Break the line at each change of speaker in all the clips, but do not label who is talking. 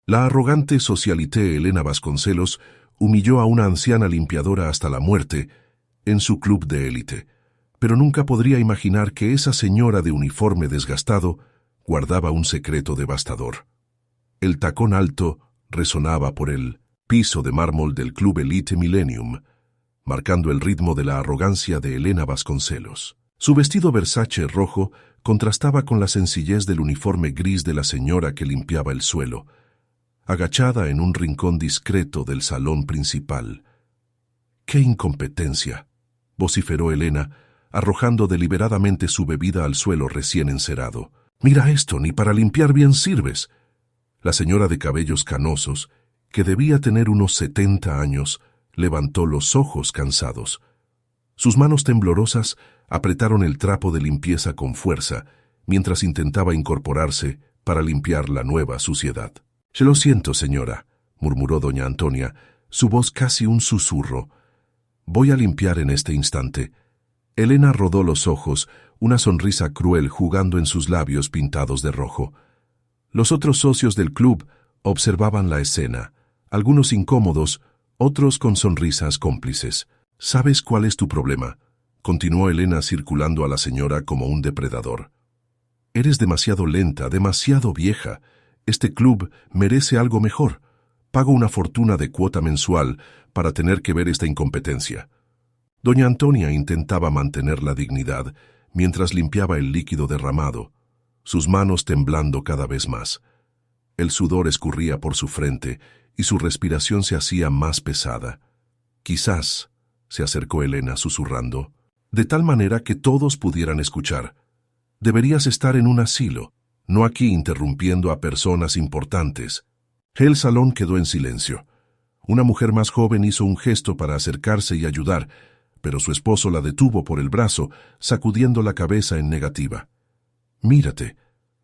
La arrogante socialité Elena Vasconcelos humilló a una anciana limpiadora hasta la muerte en su club de élite, pero nunca podría imaginar que esa señora de uniforme desgastado guardaba un secreto devastador. El tacón alto resonaba por el piso de mármol del Club Elite Millennium, marcando el ritmo de la arrogancia de Elena Vasconcelos. Su vestido Versace rojo contrastaba con la sencillez del uniforme gris de la señora que limpiaba el suelo, agachada en un rincón discreto del salón principal. ¡Qué incompetencia!, vociferó Elena, arrojando deliberadamente su bebida al suelo recién encerado. «Mira esto, ni para limpiar bien sirves». La señora de cabellos canosos, que debía tener unos 70 años, levantó los ojos cansados. Sus manos temblorosas apretaron el trapo de limpieza con fuerza, mientras intentaba incorporarse para limpiar la nueva suciedad. «Se lo siento, señora», murmuró doña Antonia, su voz casi un susurro. «Voy a limpiar en este instante». Elena rodó los ojos, una sonrisa cruel jugando en sus labios pintados de rojo. Los otros socios del club observaban la escena, algunos incómodos, otros con sonrisas cómplices. «¿Sabes cuál es tu problema?», continuó Elena circulando a la señora como un depredador. «Eres demasiado lenta, demasiado vieja. Este club merece algo mejor. Pago una fortuna de cuota mensual para tener que ver esta incompetencia». Doña Antonia intentaba mantener la dignidad mientras limpiaba el líquido derramado, sus manos temblando cada vez más. El sudor escurría por su frente y su respiración se hacía más pesada. «Quizás», se acercó Elena susurrando, de tal manera que todos pudieran escuchar. «Deberías estar en un asilo, no aquí interrumpiendo a personas importantes». El salón quedó en silencio. Una mujer más joven hizo un gesto para acercarse y ayudar, pero su esposo la detuvo por el brazo, sacudiendo la cabeza en negativa. «Mírate»,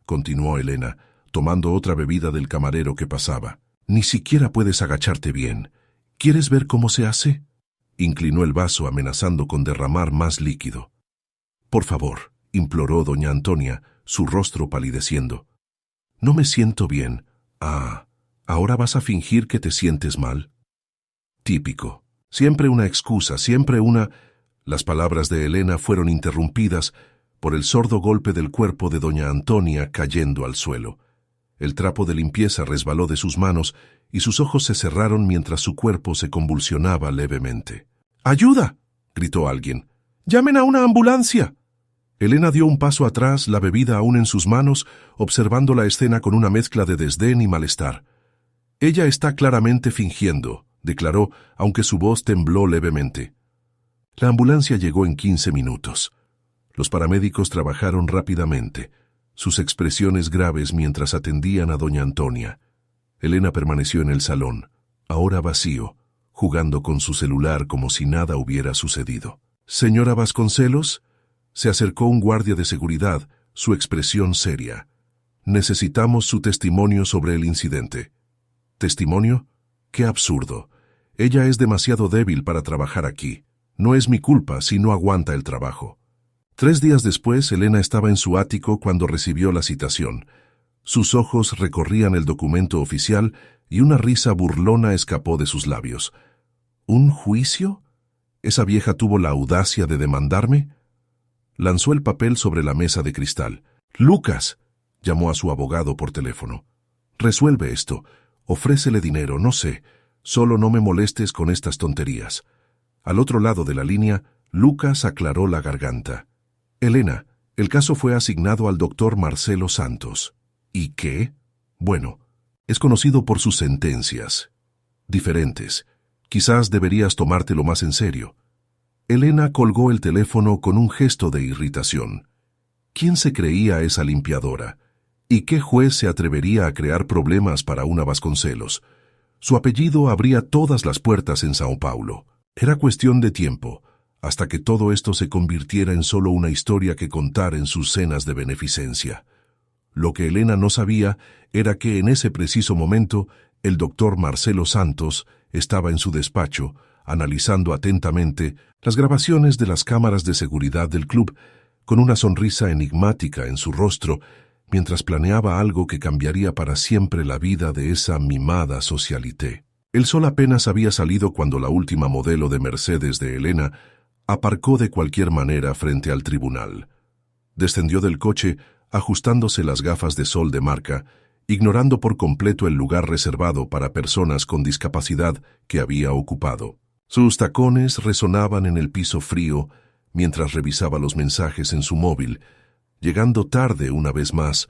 continuó Elena, tomando otra bebida del camarero que pasaba. «Ni siquiera puedes agacharte bien. ¿Quieres ver cómo se hace?». Inclinó el vaso amenazando con derramar más líquido. «Por favor», imploró doña Antonia, su rostro palideciendo. «No me siento bien». «Ah, ¿ahora vas a fingir que te sientes mal?». Típico. Siempre una excusa, siempre una... Las palabras de Elena fueron interrumpidas por el sordo golpe del cuerpo de doña Antonia cayendo al suelo. El trapo de limpieza resbaló de sus manos y sus ojos se cerraron mientras su cuerpo se convulsionaba levemente. «¡Ayuda!», gritó alguien. «¡Llamen a una ambulancia!». Elena dio un paso atrás, la bebida aún en sus manos, observando la escena con una mezcla de desdén y malestar. «Ella está claramente fingiendo», declaró, aunque su voz tembló levemente. La ambulancia llegó en 15 minutos. Los paramédicos trabajaron rápidamente, sus expresiones graves mientras atendían a doña Antonia. Elena permaneció en el salón, ahora vacío, jugando con su celular como si nada hubiera sucedido. «Señora Vasconcelos», se acercó un guardia de seguridad, su expresión seria. «Necesitamos su testimonio sobre el incidente». «¿Testimonio? ¡Qué absurdo! Ella es demasiado débil para trabajar aquí. No es mi culpa si no aguanta el trabajo». 3 días después, Elena estaba en su ático cuando recibió la citación. Sus ojos recorrían el documento oficial y una risa burlona escapó de sus labios. «¿Un juicio? ¿Esa vieja tuvo la audacia de demandarme?». Lanzó el papel sobre la mesa de cristal. «Lucas», llamó a su abogado por teléfono. «Resuelve esto. Ofrécele dinero, no sé. Solo no me molestes con estas tonterías». Al otro lado de la línea, Lucas aclaró la garganta. «Elena, el caso fue asignado al doctor Marcelo Santos». «¿Y qué?». «Bueno, es conocido por sus sentencias. Diferentes. Quizás deberías tomártelo más en serio». Elena colgó el teléfono con un gesto de irritación. ¿Quién se creía esa limpiadora? ¿Y qué juez se atrevería a crear problemas para una Vasconcelos? Su apellido abría todas las puertas en Sao Paulo. Era cuestión de tiempo, hasta que todo esto se convirtiera en solo una historia que contar en sus cenas de beneficencia. Lo que Elena no sabía era que en ese preciso momento el doctor Marcelo Santos estaba en su despacho, analizando atentamente las grabaciones de las cámaras de seguridad del club, con una sonrisa enigmática en su rostro mientras planeaba algo que cambiaría para siempre la vida de esa mimada socialité. El sol apenas había salido cuando la última modelo de Mercedes de Elena aparcó de cualquier manera frente al tribunal. Descendió del coche, ajustándose las gafas de sol de marca, ignorando por completo el lugar reservado para personas con discapacidad que había ocupado. Sus tacones resonaban en el piso frío mientras revisaba los mensajes en su móvil, llegando tarde una vez más,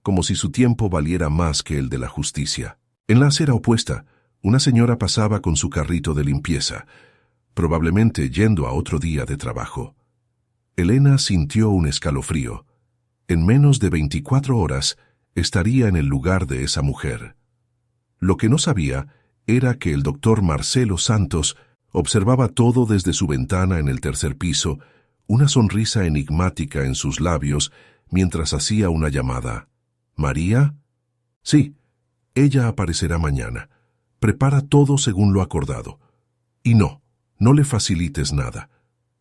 como si su tiempo valiera más que el de la justicia. En la acera opuesta, una señora pasaba con su carrito de limpieza, probablemente yendo a otro día de trabajo. Elena sintió un escalofrío. En menos de 24 horas estaría en el lugar de esa mujer. Lo que no sabía era que el doctor Marcelo Santos observaba todo desde su ventana en el tercer piso, una sonrisa enigmática en sus labios mientras hacía una llamada. ¿María? Sí, ella aparecerá mañana. Prepara todo según lo acordado. Y no le facilites nada.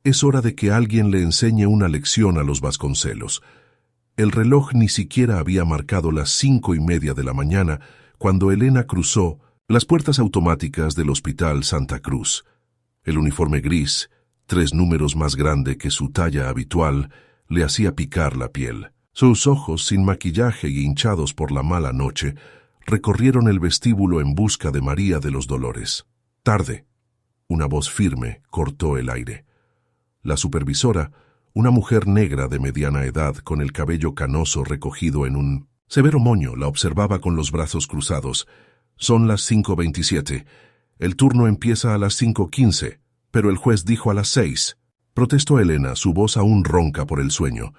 Es hora de que alguien le enseñe una lección a los Vasconcelos. El reloj ni siquiera había marcado las 5:30 de la mañana cuando Elena cruzó las puertas automáticas del Hospital Santa Cruz. El uniforme gris, 3 números más grande que su talla habitual, le hacía picar la piel. Sus ojos, sin maquillaje y hinchados por la mala noche, recorrieron el vestíbulo en busca de María de los Dolores. Tarde. Una voz firme cortó el aire. La supervisora, una mujer negra de mediana edad con el cabello canoso recogido en un severo moño, la observaba con los brazos cruzados. Son las 5:27. El turno empieza a las 5:15, pero el juez dijo a las 6. Protestó Elena, su voz aún ronca por el sueño.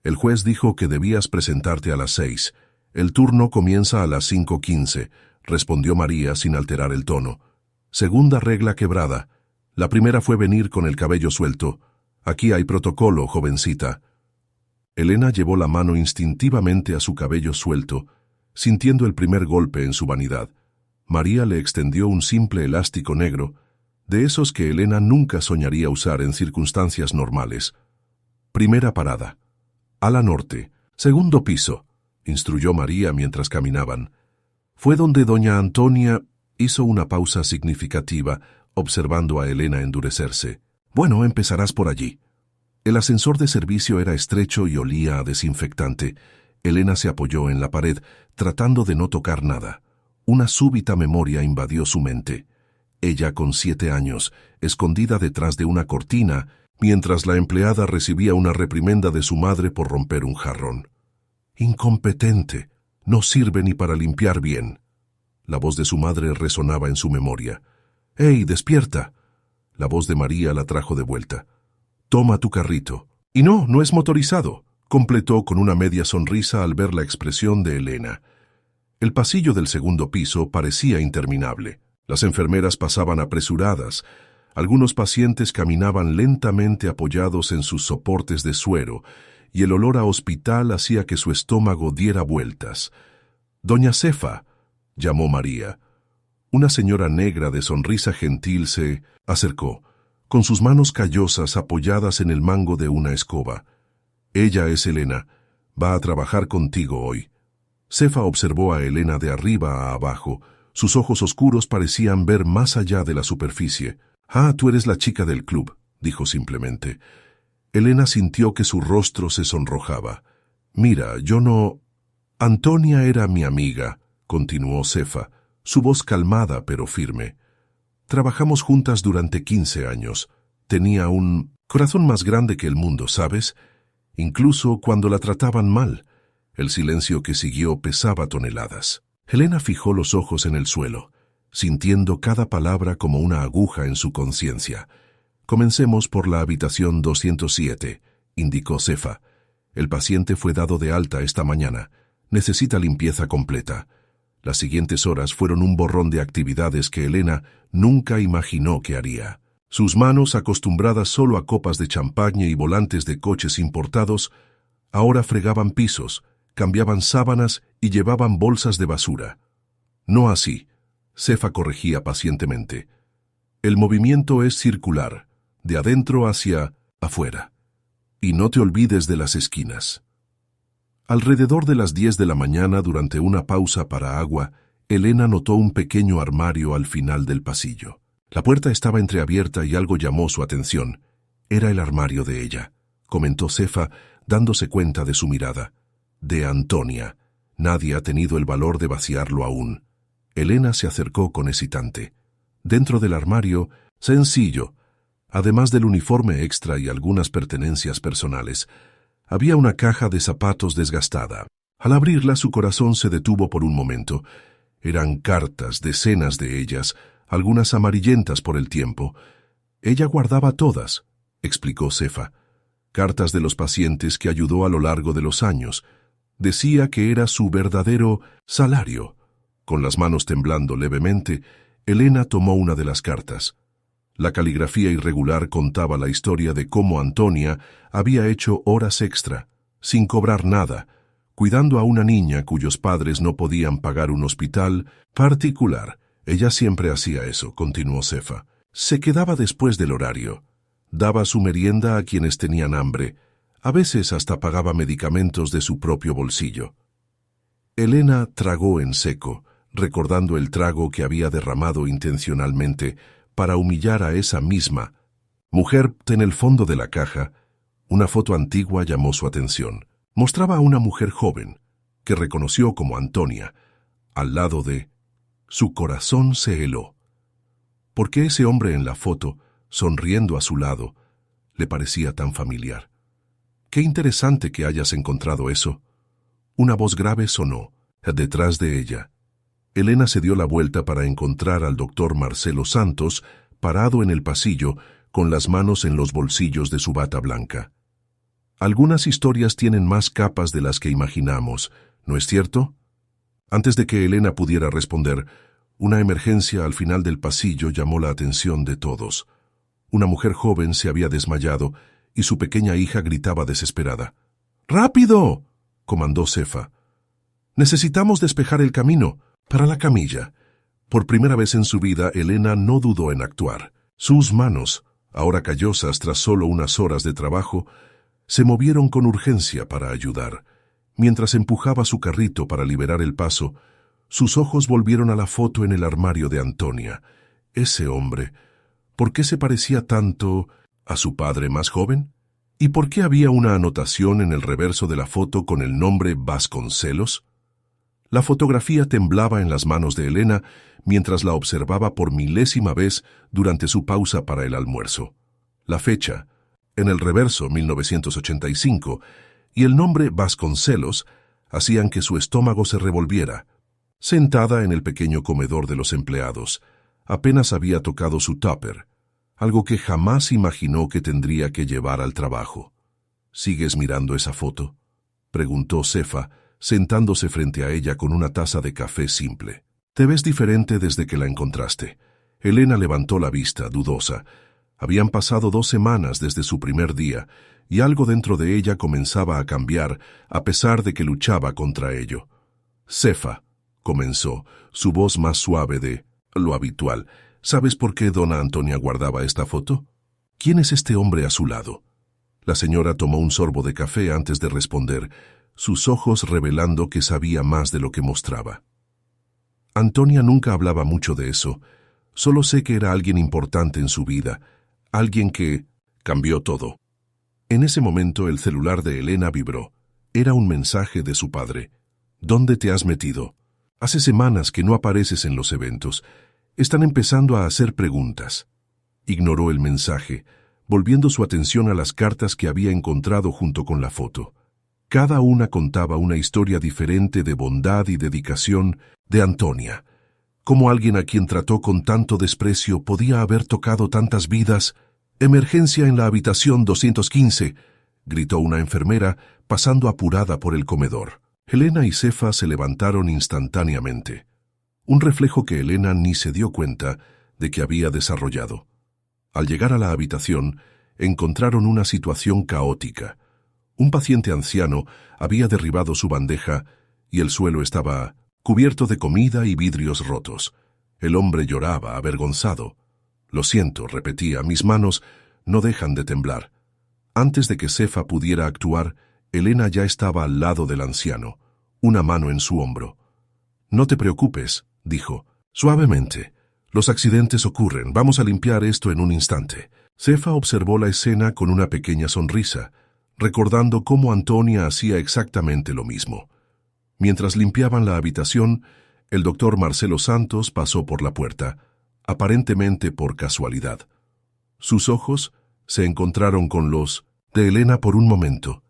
El juez dijo que debías presentarte a las 6. El turno comienza a las 5:15, respondió María sin alterar el tono. Segunda regla quebrada. La primera fue venir con el cabello suelto. Aquí hay protocolo, jovencita. Elena llevó la mano instintivamente a su cabello suelto, sintiendo el primer golpe en su vanidad. María le extendió un simple elástico negro, de esos que Elena nunca soñaría usar en circunstancias normales. Primera parada. Ala norte, segundo piso, instruyó María mientras caminaban. Fue donde doña Antonia hizo una pausa significativa, observando a Elena endurecerse. Bueno, empezarás por allí. El ascensor de servicio era estrecho y olía a desinfectante. Elena se apoyó en la pared, tratando de no tocar nada. Una súbita memoria invadió su mente. Ella, con 7 años, escondida detrás de una cortina, mientras la empleada recibía una reprimenda de su madre por romper un jarrón. Incompetente, no sirve ni para limpiar bien. La voz de su madre resonaba en su memoria. ¡Ey, despierta! La voz de María la trajo de vuelta. Toma tu carrito. Y no es motorizado, completó con una media sonrisa al ver la expresión de Elena. El pasillo del segundo piso parecía interminable. Las enfermeras pasaban apresuradas. Algunos pacientes caminaban lentamente apoyados en sus soportes de suero, y el olor a hospital hacía que su estómago diera vueltas. «Doña Cefa», llamó María. Una señora negra de sonrisa gentil se acercó, con sus manos callosas apoyadas en el mango de una escoba. «Ella es Elena. Va a trabajar contigo hoy». Cefa observó a Elena de arriba a abajo. Sus ojos oscuros parecían ver más allá de la superficie. «Ah, tú eres la chica del club», dijo simplemente. Elena sintió que su rostro se sonrojaba. «Mira, yo no...» «Antonia era mi amiga», continuó Cefa, su voz calmada pero firme. «Trabajamos juntas durante 15 años. Tenía un corazón más grande que el mundo, ¿sabes? Incluso cuando la trataban mal». El silencio que siguió pesaba toneladas. Elena fijó los ojos en el suelo, sintiendo cada palabra como una aguja en su conciencia. «Comencemos por la habitación 207», indicó Cefa. «El paciente fue dado de alta esta mañana. Necesita limpieza completa». Las siguientes horas fueron un borrón de actividades que Elena nunca imaginó que haría. Sus manos, acostumbradas solo a copas de champaña y volantes de coches importados, ahora fregaban pisos, cambiaban sábanas y llevaban bolsas de basura. «No así», Cefa corregía pacientemente. «El movimiento es circular, de adentro hacia afuera. Y no te olvides de las esquinas». Alrededor de las 10 de la mañana, durante una pausa para agua, Elena notó un pequeño armario al final del pasillo. La puerta estaba entreabierta y algo llamó su atención. Era el armario de ella, comentó Cefa, dándose cuenta de su mirada. De Antonia. Nadie ha tenido el valor de vaciarlo aún. Elena se acercó con hesitante. Dentro del armario, sencillo, además del uniforme extra y algunas pertenencias personales, había una caja de zapatos desgastada. Al abrirla, su corazón se detuvo por un momento. Eran cartas, decenas de ellas, algunas amarillentas por el tiempo. Ella guardaba todas, explicó Cefa. Cartas de los pacientes que ayudó a lo largo de los años. Decía que era su verdadero salario. Con las manos temblando levemente, Elena tomó una de las cartas. La caligrafía irregular contaba la historia de cómo Antonia había hecho horas extra, sin cobrar nada, cuidando a una niña cuyos padres no podían pagar un hospital particular. Ella siempre hacía eso, continuó Cefa. Se quedaba después del horario. Daba su merienda a quienes tenían hambre. A veces hasta pagaba medicamentos de su propio bolsillo. Elena tragó en seco, recordando el trago que había derramado intencionalmente para humillar a esa misma mujer. En el fondo de la caja, una foto antigua llamó su atención. Mostraba a una mujer joven, que reconoció como Antonia, al lado de... Su corazón se heló. ¿Por qué ese hombre en la foto, sonriendo a su lado, le parecía tan familiar? Qué interesante que hayas encontrado eso. Una voz grave sonó, detrás de ella. Elena se dio la vuelta para encontrar al doctor Marcelo Santos, parado en el pasillo, con las manos en los bolsillos de su bata blanca. Algunas historias tienen más capas de las que imaginamos, ¿no es cierto? Antes de que Elena pudiera responder, una emergencia al final del pasillo llamó la atención de todos. Una mujer joven se había desmayado y su pequeña hija gritaba desesperada. ¡Rápido!, comandó Cefa. «Necesitamos despejar el camino para la camilla». Por primera vez en su vida, Elena no dudó en actuar. Sus manos, ahora callosas tras solo unas horas de trabajo, se movieron con urgencia para ayudar. Mientras empujaba su carrito para liberar el paso, sus ojos volvieron a la foto en el armario de Antonia. Ese hombre, ¿por qué se parecía tanto a su padre más joven? ¿Y por qué había una anotación en el reverso de la foto con el nombre Vasconcelos? La fotografía temblaba en las manos de Elena mientras la observaba por milésima vez durante su pausa para el almuerzo. La fecha, en el reverso 1985, y el nombre Vasconcelos hacían que su estómago se revolviera. Sentada en el pequeño comedor de los empleados, apenas había tocado su tupper, algo que jamás imaginó que tendría que llevar al trabajo. ¿Sigues mirando esa foto?, preguntó Cefa, sentándose frente a ella con una taza de café simple. «Te ves diferente desde que la encontraste». Elena levantó la vista, dudosa. Habían pasado 2 semanas desde su primer día, y algo dentro de ella comenzaba a cambiar, a pesar de que luchaba contra ello. «Cefa», comenzó, su voz más suave de lo habitual. «¿Sabes por qué dona Antonia guardaba esta foto? ¿Quién es este hombre a su lado?» La señora tomó un sorbo de café antes de responder, sus ojos revelando que sabía más de lo que mostraba. «Antonia nunca hablaba mucho de eso. Solo sé que era alguien importante en su vida, alguien que cambió todo». En ese momento el celular de Elena vibró. Era un mensaje de su padre. «¿Dónde te has metido? Hace semanas que no apareces en los eventos. Están empezando a hacer preguntas». Ignoró el mensaje, volviendo su atención a las cartas que había encontrado junto con la foto. Cada una contaba una historia diferente de bondad y dedicación de Antonia. ¿Cómo alguien a quien trató con tanto desprecio podía haber tocado tantas vidas? «Emergencia en la habitación 215», gritó una enfermera, pasando apurada por el comedor. Elena y Cefa se levantaron instantáneamente. Un reflejo que Elena ni se dio cuenta de que había desarrollado. Al llegar a la habitación, encontraron una situación caótica. Un paciente anciano había derribado su bandeja y el suelo estaba cubierto de comida y vidrios rotos. El hombre lloraba, avergonzado. «Lo siento», repetía, «mis manos no dejan de temblar». Antes de que Cefa pudiera actuar, Elena ya estaba al lado del anciano, una mano en su hombro. «No te preocupes», dijo, suavemente. «Los accidentes ocurren. Vamos a limpiar esto en un instante». Cefa observó la escena con una pequeña sonrisa, recordando cómo Antonia hacía exactamente lo mismo. Mientras limpiaban la habitación, el doctor Marcelo Santos pasó por la puerta, aparentemente por casualidad. Sus ojos se encontraron con los de Elena por un momento,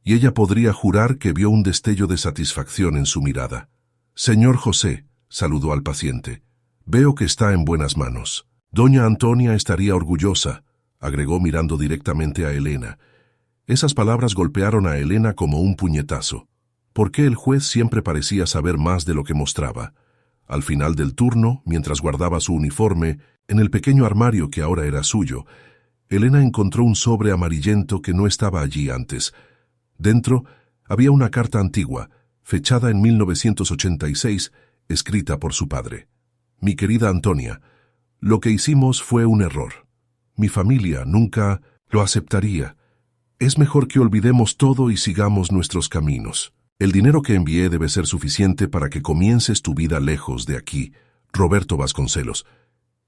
y ella podría jurar que vio un destello de satisfacción en su mirada. «Señor José», saludó al paciente, «veo que está en buenas manos. Doña Antonia estaría orgullosa», agregó mirando directamente a Elena. Esas palabras golpearon a Elena como un puñetazo. ¿Por qué el juez siempre parecía saber más de lo que mostraba? Al final del turno, mientras guardaba su uniforme, en el pequeño armario que ahora era suyo, Elena encontró un sobre amarillento que no estaba allí antes. Dentro había una carta antigua, fechada en 1986, escrita por su padre. «Mi querida Antonia, lo que hicimos fue un error. Mi familia nunca lo aceptaría. Es mejor que olvidemos todo y sigamos nuestros caminos. El dinero que envié debe ser suficiente para que comiences tu vida lejos de aquí. Roberto Vasconcelos».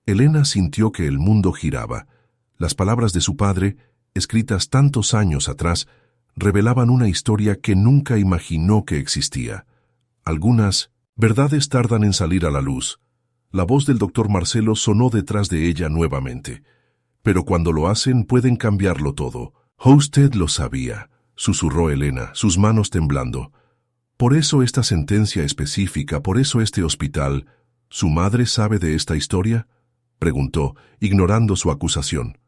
Elena sintió que el mundo giraba. Las palabras de su padre, escritas tantos años atrás, revelaban una historia que nunca imaginó que existía. Algunas verdades tardan en salir a la luz. La voz del doctor Marcelo sonó detrás de ella nuevamente. «Pero cuando lo hacen pueden cambiarlo todo». «Usted lo sabía», susurró Elena, sus manos temblando. «Por eso esta sentencia específica, por eso este hospital». «¿Su madre sabe de esta historia?», preguntó, ignorando su acusación.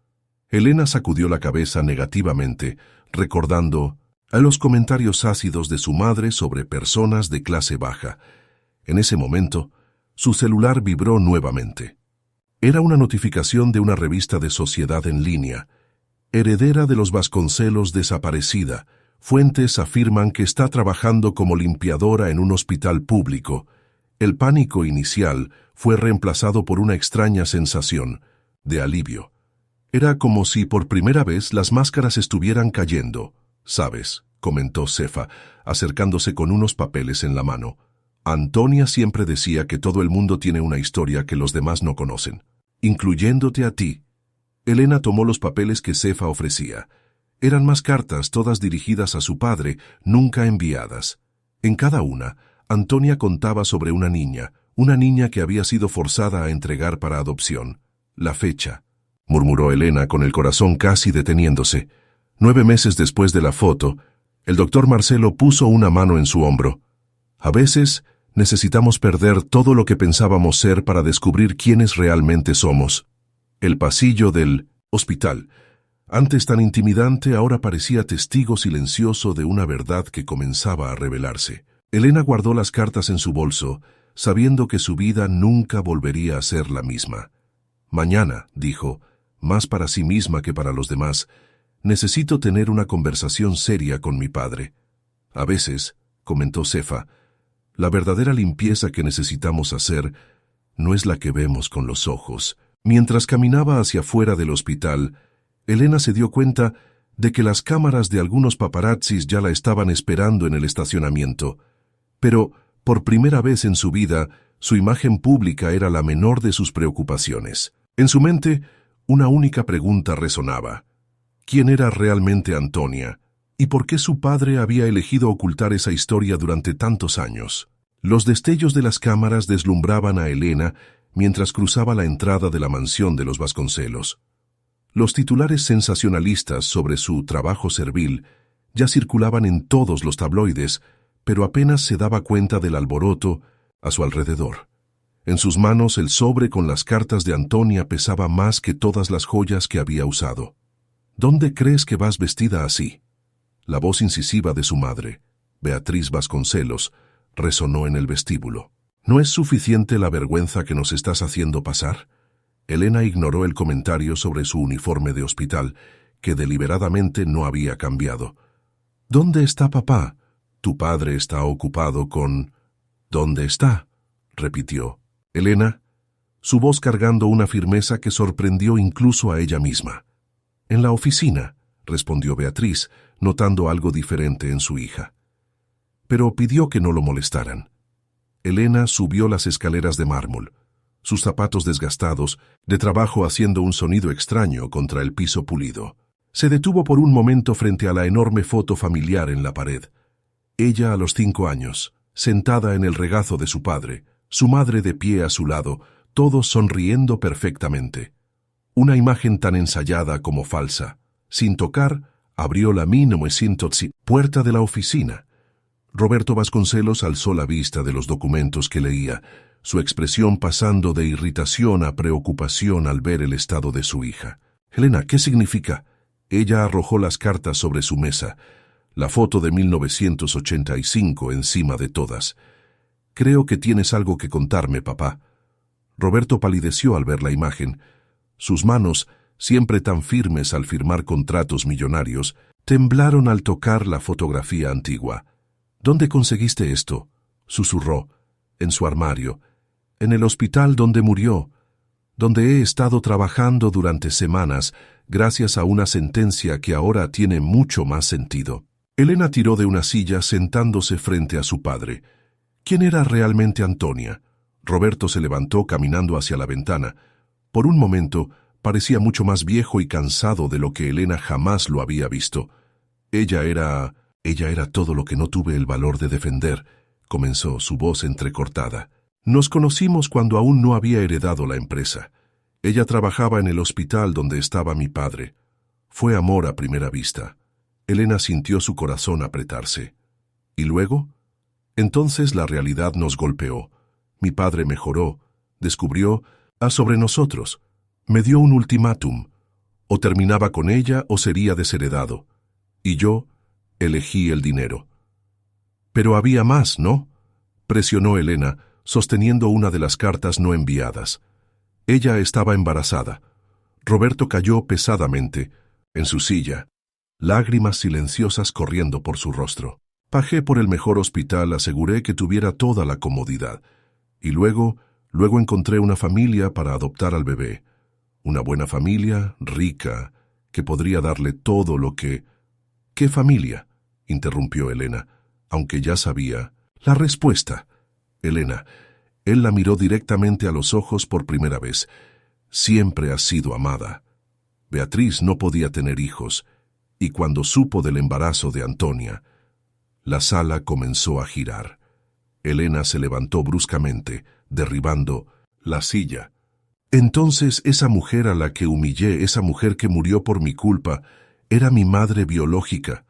Elena sacudió la cabeza negativamente, recordando a los comentarios ácidos de su madre sobre personas de clase baja. En ese momento, su celular vibró nuevamente. Era una notificación de una revista de sociedad en línea. «Heredera de los Vasconcelos desaparecida. Fuentes afirman que está trabajando como limpiadora en un hospital público». El pánico inicial fue reemplazado por una extraña sensación de alivio. Era como si por primera vez las máscaras estuvieran cayendo. «¿Sabes?», comentó Cefa, acercándose con unos papeles en la mano. «Antonia siempre decía que todo el mundo tiene una historia que los demás no conocen, incluyéndote a ti». Elena tomó los papeles que Cefa ofrecía. Eran más cartas, todas dirigidas a su padre, nunca enviadas. En cada una, Antonia contaba sobre una niña que había sido forzada a entregar para adopción. «La fecha», murmuró Elena con el corazón casi deteniéndose. 9 meses después de la foto, el doctor Marcelo puso una mano en su hombro. «A veces necesitamos perder todo lo que pensábamos ser para descubrir quiénes realmente somos». El pasillo del hospital, antes tan intimidante, ahora parecía testigo silencioso de una verdad que comenzaba a revelarse. Elena guardó las cartas en su bolso, sabiendo que su vida nunca volvería a ser la misma. «Mañana», dijo, más para sí misma que para los demás, «necesito tener una conversación seria con mi padre». «A veces», comentó Cefa, «la verdadera limpieza que necesitamos hacer no es la que vemos con los ojos». Mientras caminaba hacia afuera del hospital, Elena se dio cuenta de que las cámaras de algunos paparazzis ya la estaban esperando en el estacionamiento. Pero, por primera vez en su vida, su imagen pública era la menor de sus preocupaciones. En su mente, una única pregunta resonaba. ¿Quién era realmente Antonia? ¿Y por qué su padre había elegido ocultar esa historia durante tantos años? Los destellos de las cámaras deslumbraban a Elena mientras cruzaba la entrada de la mansión de los Vasconcelos. Los titulares sensacionalistas sobre su trabajo servil ya circulaban en todos los tabloides, pero apenas se daba cuenta del alboroto a su alrededor. En sus manos el sobre con las cartas de Antonia pesaba más que todas las joyas que había usado. «¿Dónde crees que vas vestida así?». La voz incisiva de su madre, Beatriz Vasconcelos, resonó en el vestíbulo. «¿No es suficiente la vergüenza que nos estás haciendo pasar?». Elena ignoró el comentario sobre su uniforme de hospital, que deliberadamente no había cambiado. «¿Dónde está papá? Tu padre está ocupado con...». «¿Dónde está?», repitió Elena, su voz cargando una firmeza que sorprendió incluso a ella misma. «En la oficina», respondió Beatriz, notando algo diferente en su hija. Pero pidió que no lo molestaran. Elena subió las escaleras de mármol, sus zapatos desgastados, de trabajo haciendo un sonido extraño contra el piso pulido. Se detuvo por un momento frente a la enorme foto familiar en la pared. Ella a los 5 años, sentada en el regazo de su padre, su madre de pie a su lado, todos sonriendo perfectamente. Una imagen tan ensayada como falsa. Sin tocar, abrió la 1900 puerta de la oficina. Roberto Vasconcelos alzó la vista de los documentos que leía, su expresión pasando de irritación a preocupación al ver el estado de su hija. «Elena, ¿qué significa?» Ella arrojó las cartas sobre su mesa, la foto de 1985 encima de todas. «Creo que tienes algo que contarme, papá». Roberto palideció al ver la imagen. Sus manos, siempre tan firmes al firmar contratos millonarios, temblaron al tocar la fotografía antigua. «¿Dónde conseguiste esto?», susurró. «En su armario. En el hospital donde murió, donde he estado trabajando durante semanas, gracias a una sentencia que ahora tiene mucho más sentido». Elena tiró de una silla sentándose frente a su padre. ¿Quién era realmente Antonia? Roberto se levantó caminando hacia la ventana. Por un momento, parecía mucho más viejo y cansado de lo que Elena jamás lo había visto. Ella era todo lo que no tuve el valor de defender, comenzó, su voz entrecortada. Nos conocimos cuando aún no había heredado la empresa. Ella trabajaba en el hospital donde estaba mi padre. Fue amor a primera vista. Elena sintió su corazón apretarse. ¿Y luego? Entonces la realidad nos golpeó. Mi padre mejoró, descubrió sobre nosotros. Me dio un ultimátum. O terminaba con ella o sería desheredado. Y yo elegí el dinero. Pero había más, ¿no? Presionó Elena, sosteniendo una de las cartas no enviadas. Ella estaba embarazada. Roberto cayó pesadamente en su silla, lágrimas silenciosas corriendo por su rostro. Pagué por el mejor hospital, aseguré que tuviera toda la comodidad. Y luego encontré una familia para adoptar al bebé. Una buena familia, rica, que podría darle todo lo que... ¿Qué familia?, interrumpió Elena, aunque ya sabía la respuesta. Elena, él la miró directamente a los ojos por primera vez. Siempre has sido amada. Beatriz no podía tener hijos, y cuando supo del embarazo de Antonia, la sala comenzó a girar. Elena se levantó bruscamente, derribando la silla. Entonces esa mujer a la que humillé, esa mujer que murió por mi culpa, era mi madre biológica.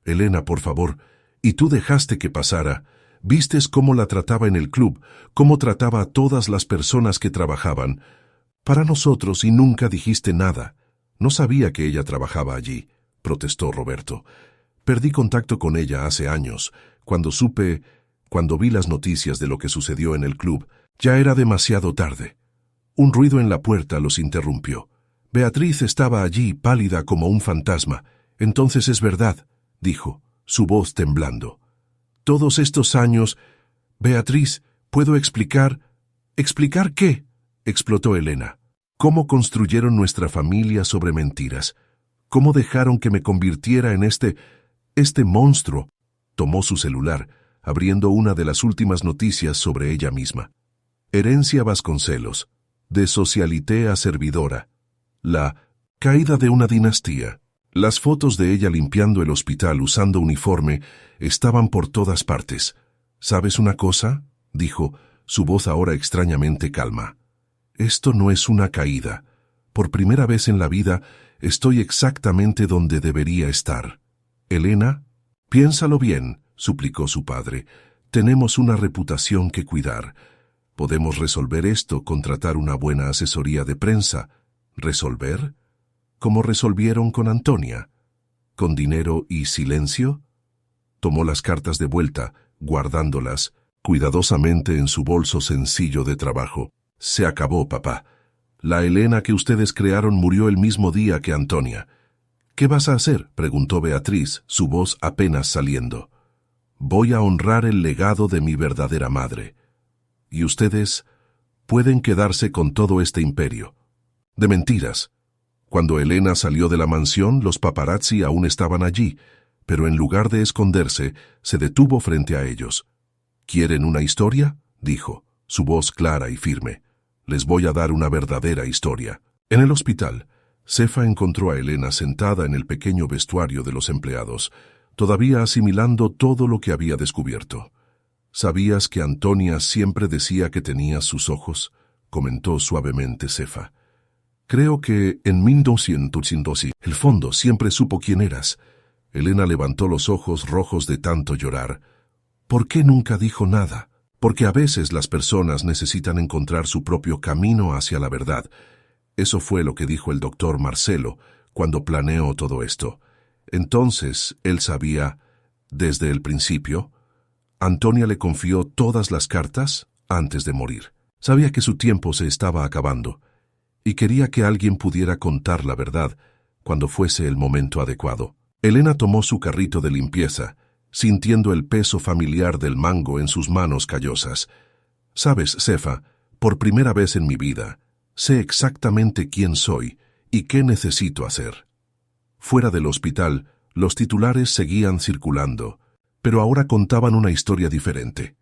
Elena, por favor, y tú dejaste que pasara. Vistes cómo la trataba en el club, cómo trataba a todas las personas que trabajaban. Para nosotros, y nunca dijiste nada. No sabía que ella trabajaba allí, protestó Roberto. Perdí contacto con ella hace años. Cuando vi las noticias de lo que sucedió en el club, ya era demasiado tarde. Un ruido en la puerta los interrumpió. Beatriz estaba allí, pálida como un fantasma. Entonces es verdad, dijo, su voz temblando. Todos estos años... Beatriz, ¿puedo explicar? ¿Explicar qué?, explotó Elena. ¿Cómo construyeron nuestra familia sobre mentiras? ¿Cómo dejaron que me convirtiera en este monstruo? Tomó su celular, abriendo una de las últimas noticias sobre ella misma. Herencia Vasconcelos, de socialité a servidora. La caída de una dinastía. Las fotos de ella limpiando el hospital usando uniforme estaban por todas partes. ¿Sabes una cosa?, dijo, su voz ahora extrañamente calma. Esto no es una caída. Por primera vez en la vida estoy exactamente donde debería estar. Elena, piénsalo bien, suplicó su padre. Tenemos una reputación que cuidar. Podemos resolver esto, contratar una buena asesoría de prensa. ¿Resolver? ¿Cómo resolvieron con Antonia? ¿Con dinero y silencio? Tomó las cartas de vuelta, guardándolas cuidadosamente en su bolso sencillo de trabajo. Se acabó, papá. La Elena que ustedes crearon murió el mismo día que Antonia. ¿Qué vas a hacer?, preguntó Beatriz, su voz apenas saliendo. Voy a honrar el legado de mi verdadera madre. Y ustedes pueden quedarse con todo este imperio. De mentiras. Cuando Elena salió de la mansión, los paparazzi aún estaban allí, pero en lugar de esconderse, se detuvo frente a ellos. ¿Quieren una historia?, dijo, su voz clara y firme. Les voy a dar una verdadera historia. En el hospital, Cefa encontró a Elena sentada en el pequeño vestuario de los empleados, todavía asimilando todo lo que había descubierto. ¿Sabías que Antonia siempre decía que tenías sus ojos?, comentó suavemente Cefa. Creo que en 1212, el fondo siempre supo quién eras. Elena levantó los ojos rojos de tanto llorar. ¿Por qué nunca dijo nada? Porque a veces las personas necesitan encontrar su propio camino hacia la verdad. Eso fue lo que dijo el doctor Marcelo cuando planeó todo esto. Entonces, él sabía, desde el principio. Antonia le confió todas las cartas antes de morir. Sabía que su tiempo se estaba acabando y quería que alguien pudiera contar la verdad cuando fuese el momento adecuado. Elena tomó su carrito de limpieza, sintiendo el peso familiar del mango en sus manos callosas. «Sabes, Cefa, por primera vez en mi vida, sé exactamente quién soy y qué necesito hacer». Fuera del hospital, los titulares seguían circulando, pero ahora contaban una historia diferente.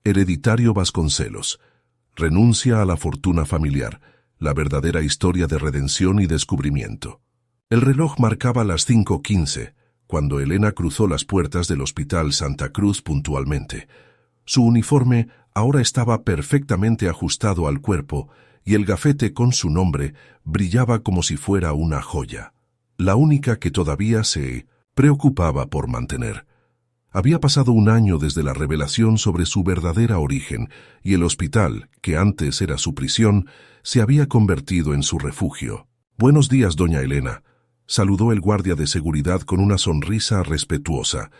Hereditario Vasconcelos. Renuncia a la fortuna familiar. La verdadera historia de redención y descubrimiento. El reloj marcaba las 5:15, cuando Elena cruzó las puertas del Hospital Santa Cruz puntualmente. Su uniforme ahora estaba perfectamente ajustado al cuerpo y el gafete con su nombre brillaba como si fuera una joya. La única que todavía se preocupaba por mantener. Había pasado un año desde la revelación sobre su verdadera origen y el hospital, que antes era su prisión, se había convertido en su refugio. «Buenos días, doña Elena», saludó el guardia de seguridad con una sonrisa respetuosa.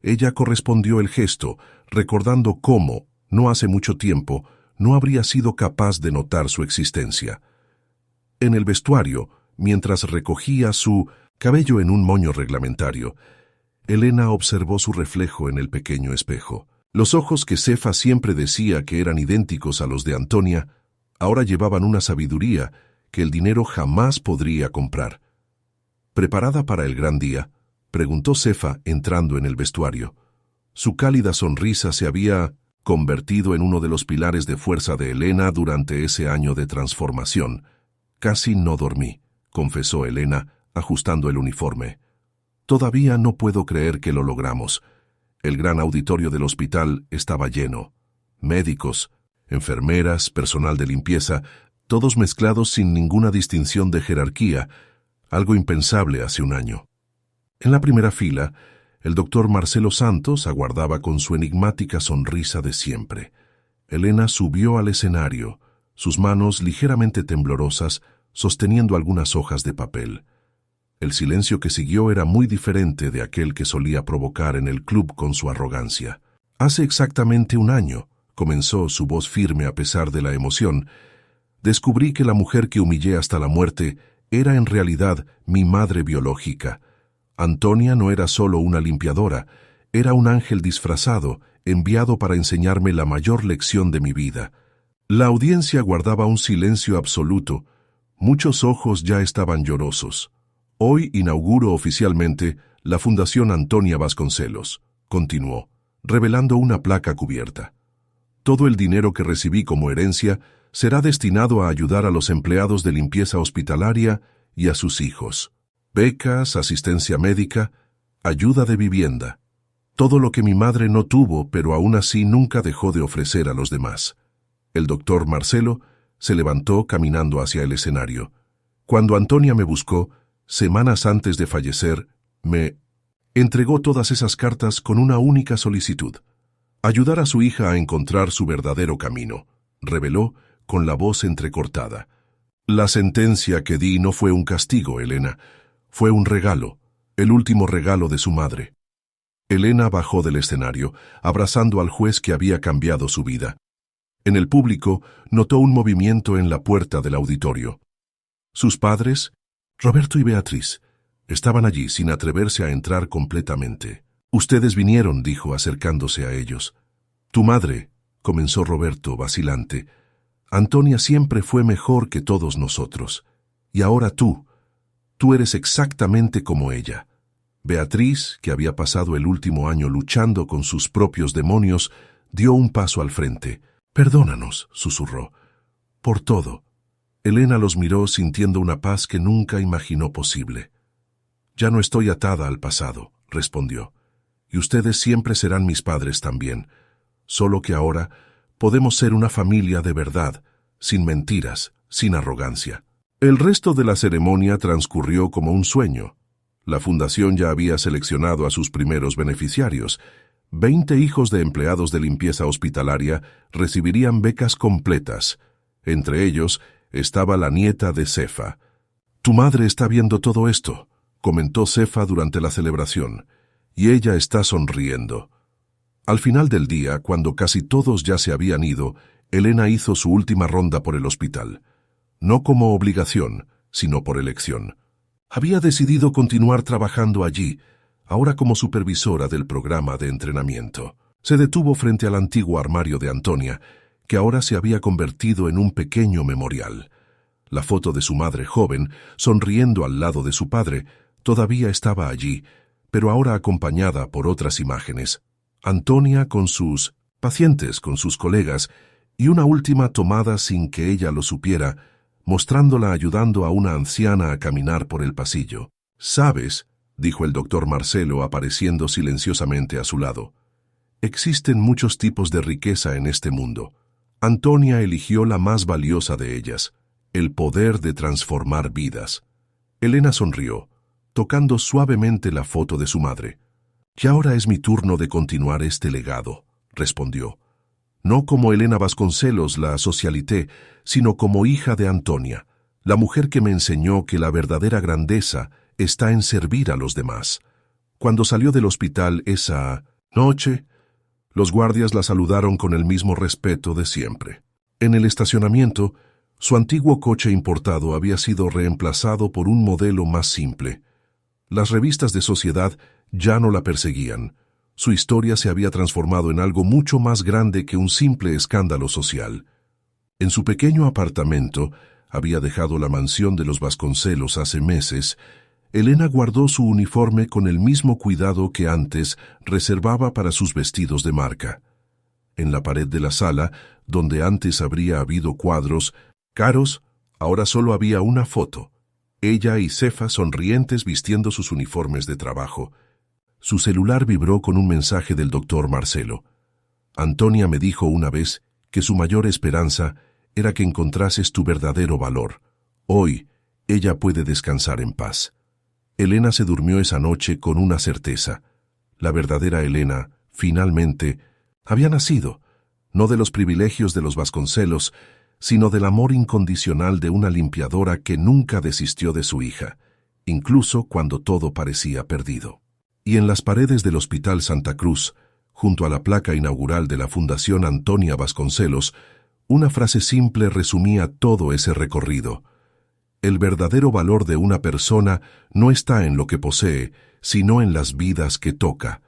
Ella correspondió el gesto, recordando cómo, no hace mucho tiempo, no habría sido capaz de notar su existencia. En el vestuario, mientras recogía su cabello en un moño reglamentario, Elena observó su reflejo en el pequeño espejo. Los ojos que Cefa siempre decía que eran idénticos a los de Antonia, ahora llevaban una sabiduría que el dinero jamás podría comprar. «¿Preparada para el gran día?», preguntó Cefa entrando en el vestuario. Su cálida sonrisa se había convertido en uno de los pilares de fuerza de Elena durante ese año de transformación. «Casi no dormí», confesó Elena, ajustando el uniforme. «Todavía no puedo creer que lo logramos». El gran auditorio del hospital estaba lleno. Médicos, enfermeras, personal de limpieza, todos mezclados sin ninguna distinción de jerarquía, algo impensable hace un año. En la primera fila, el doctor Marcelo Santos aguardaba con su enigmática sonrisa de siempre. Elena subió al escenario, sus manos ligeramente temblorosas, sosteniendo algunas hojas de papel. El silencio que siguió era muy diferente de aquel que solía provocar en el club con su arrogancia. «Hace exactamente un año», comenzó su voz firme a pesar de la emoción, «descubrí que la mujer que humillé hasta la muerte era en realidad mi madre biológica. Antonia no era solo una limpiadora, era un ángel disfrazado, enviado para enseñarme la mayor lección de mi vida». La audiencia guardaba un silencio absoluto. Muchos ojos ya estaban llorosos. «Hoy inauguro oficialmente la Fundación Antonia Vasconcelos», continuó, revelando una placa cubierta. «Todo el dinero que recibí como herencia será destinado a ayudar a los empleados de limpieza hospitalaria y a sus hijos. Becas, asistencia médica, ayuda de vivienda. Todo lo que mi madre no tuvo, pero aún así nunca dejó de ofrecer a los demás». El doctor Marcelo se levantó caminando hacia el escenario. «Cuando Antonia me buscó, semanas antes de fallecer, me entregó todas esas cartas con una única solicitud: ayudar a su hija a encontrar su verdadero camino», reveló con la voz entrecortada. «La sentencia que di no fue un castigo, Elena, fue un regalo, el último regalo de su madre». Elena bajó del escenario, abrazando al juez que había cambiado su vida. En el público notó un movimiento en la puerta del auditorio. Sus padres, Roberto y Beatriz, estaban allí sin atreverse a entrar completamente. «Ustedes vinieron», dijo acercándose a ellos. «Tu madre», comenzó Roberto vacilante, «Antonia siempre fue mejor que todos nosotros. Y ahora tú eres exactamente como ella. Beatriz, que había pasado el último año luchando con sus propios demonios, dio un paso al frente. «Perdónanos», susurró, «por todo». Elena los miró sintiendo una paz que nunca imaginó posible. «Ya no estoy atada al pasado», respondió, «y ustedes siempre serán mis padres también, solo que ahora podemos ser una familia de verdad, sin mentiras, sin arrogancia». El resto de la ceremonia transcurrió como un sueño. La fundación ya había seleccionado a sus primeros beneficiarios. 20 hijos de empleados de limpieza hospitalaria recibirían becas completas. Entre ellos estaba la nieta de Cefa. «Tu madre está viendo todo esto», comentó Cefa durante la celebración, «y ella está sonriendo». Al final del día, cuando casi todos ya se habían ido, Elena hizo su última ronda por el hospital. No como obligación, sino por elección. Había decidido continuar trabajando allí, ahora como supervisora del programa de entrenamiento. Se detuvo frente al antiguo armario de Antonia, que ahora se había convertido en un pequeño memorial. La foto de su madre joven, sonriendo al lado de su padre, todavía estaba allí, pero ahora acompañada por otras imágenes. Antonia con sus pacientes, con sus colegas, y una última tomada sin que ella lo supiera, mostrándola ayudando a una anciana a caminar por el pasillo. «¿Sabes?», dijo el doctor Marcelo apareciendo silenciosamente a su lado. «Existen muchos tipos de riqueza en este mundo. Antonia eligió la más valiosa de ellas, el poder de transformar vidas». Elena sonrió, tocando suavemente la foto de su madre. «Y ahora es mi turno de continuar este legado», respondió. «No como Elena Vasconcelos, la socialité, sino como hija de Antonia, la mujer que me enseñó que la verdadera grandeza está en servir a los demás». Cuando salió del hospital esa noche, los guardias la saludaron con el mismo respeto de siempre. En el estacionamiento, su antiguo coche importado había sido reemplazado por un modelo más simple. Las revistas de sociedad ya no la perseguían. Su historia se había transformado en algo mucho más grande que un simple escándalo social. En su pequeño apartamento, había dejado la mansión de los Vasconcelos hace meses, Elena guardó su uniforme con el mismo cuidado que antes reservaba para sus vestidos de marca. En la pared de la sala, donde antes habría habido cuadros caros, ahora solo había una foto. Ella y Cefa sonrientes vistiendo sus uniformes de trabajo. Su celular vibró con un mensaje del doctor Marcelo. «Antonia me dijo una vez que su mayor esperanza era que encontrases tu verdadero valor. Hoy, ella puede descansar en paz». Elena se durmió esa noche con una certeza. La verdadera Elena, finalmente, había nacido, no de los privilegios de los Vasconcelos, sino del amor incondicional de una limpiadora que nunca desistió de su hija, incluso cuando todo parecía perdido. Y en las paredes del Hospital Santa Cruz, junto a la placa inaugural de la Fundación Antonia Vasconcelos, una frase simple resumía todo ese recorrido. El verdadero valor de una persona no está en lo que posee, sino en las vidas que toca.